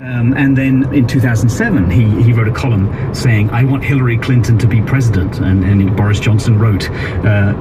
And then in 2007, he wrote a column saying, I want Hillary Clinton to be president. And Boris Johnson wrote,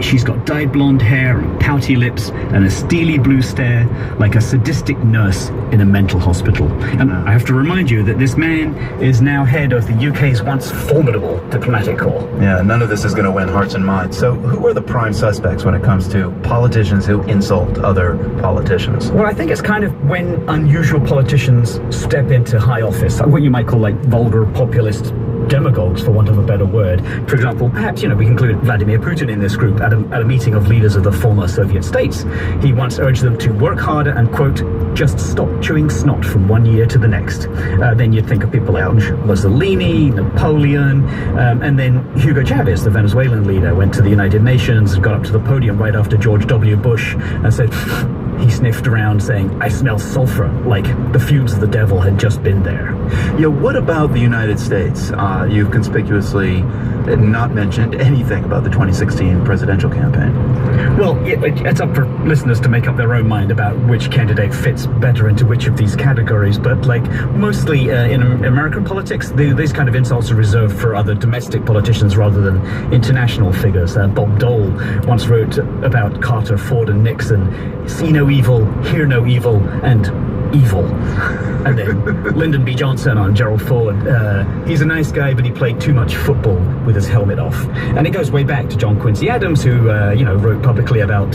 she's got dyed blonde hair and pouty lips and a steely blue stare like a sadistic nurse in a mental hospital. And I have to remind you that this man is now head of the UK's once formidable diplomatic corps. Yeah, none of this is going to win hearts and minds. So who are the prime suspects when it comes to politicians who insult other politicians? Well, I think it's kind of when unusual politicians step into high office, what you might call like vulgar populist demagogues, for want of a better word. For example, perhaps, we can include Vladimir Putin in this group at a meeting of leaders of the former Soviet states. He once urged them to work harder and, quote, just stop chewing snot from one year to the next. Then you'd think of people like Mussolini, Napoleon, and then Hugo Chavez, the Venezuelan leader, went to the United Nations and got up to the podium right after George W. Bush and said, he sniffed around saying, I smell sulfur, like the fumes of the devil had just been there. Yeah, what about the United States? You've conspicuously not mentioned anything about the 2016 presidential campaign. Well, it's up for listeners to make up their own mind about which candidate fits better into which of these categories, but mostly in American politics, these kind of insults are reserved for other domestic politicians rather than international figures. Bob Dole once wrote about Carter, Ford, and Nixon, see no evil, hear no evil, and evil. And then Lyndon B. Johnson on Gerald Ford. He's a nice guy, but he played too much football with his helmet off. And it goes way back to John Quincy Adams, who, wrote publicly about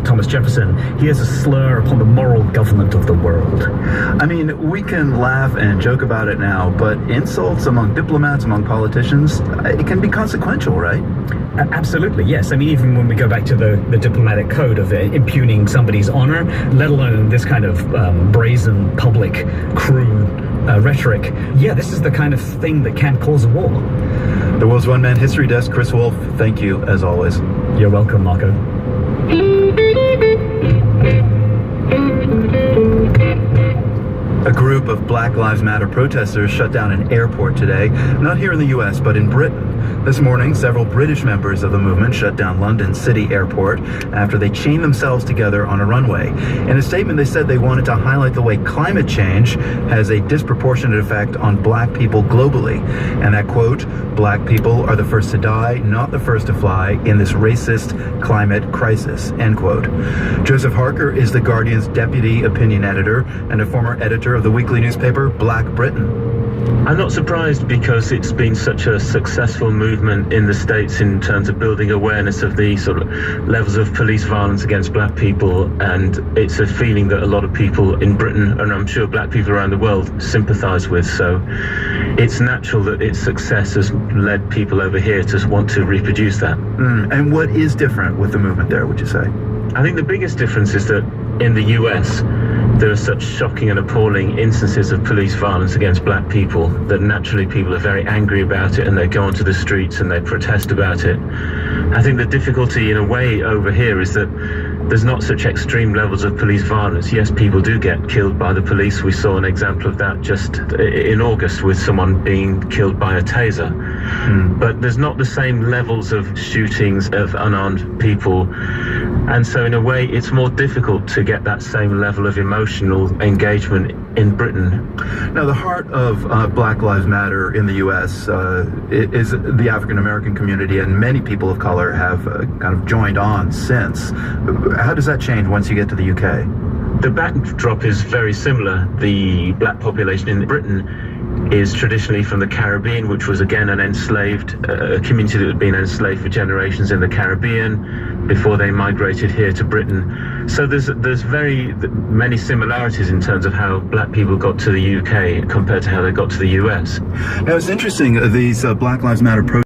Thomas Jefferson. He is a slur upon the moral government of the world. I mean, we can laugh and joke about it now, but insults among diplomats, among politicians, it can be consequential, right? Absolutely, yes. I mean, even when we go back to the diplomatic code of impugning somebody's honor, let alone this kind of brazen, public, crude rhetoric, this is the kind of thing that can cause a war. The World's One Man History Desk, Chris Wolf, thank you as always. You're welcome, Marco. A group of Black Lives Matter protesters shut down an airport today, not here in the US, but in Britain. This morning, several British members of the movement shut down London City Airport after they chained themselves together on a runway. In a statement, they said they wanted to highlight the way climate change has a disproportionate effect on black people globally, and that, quote, black people are the first to die, not the first to fly in this racist climate crisis, end quote. Joseph Harker is The Guardian's deputy opinion editor and a former editor of the weekly newspaper Black Britain. I'm not surprised because it's been such a successful movement in the States in terms of building awareness of the sort of levels of police violence against black people, and it's a feeling that a lot of people in Britain, and I'm sure black people around the world, sympathise with. So it's natural that its success has led people over here to want to reproduce that. And what is different with the movement there, would you say? I think the biggest difference is that in the US, there are such shocking and appalling instances of police violence against black people that naturally people are very angry about it and they go onto the streets and they protest about it. I think the difficulty in a way over here is that there's not such extreme levels of police violence. Yes, people do get killed by the police. We saw an example of that just in August with someone being killed by a taser. But there's not the same levels of shootings of unarmed people. And so in a way, it's more difficult to get that same level of emotional engagement in Britain. Now, the heart of Black Lives Matter in the U.S. Is the African American community, and many people of color have kind of joined on since. How does that change once you get to the U.K.? The backdrop is very similar. The black population in Britain is traditionally from the Caribbean, which was again an enslaved a community that had been enslaved for generations in the Caribbean before they migrated here to Britain. So there's very many similarities in terms of how black people got to the UK compared to how they got to the US. Now, it's interesting, these Black Lives Matter protests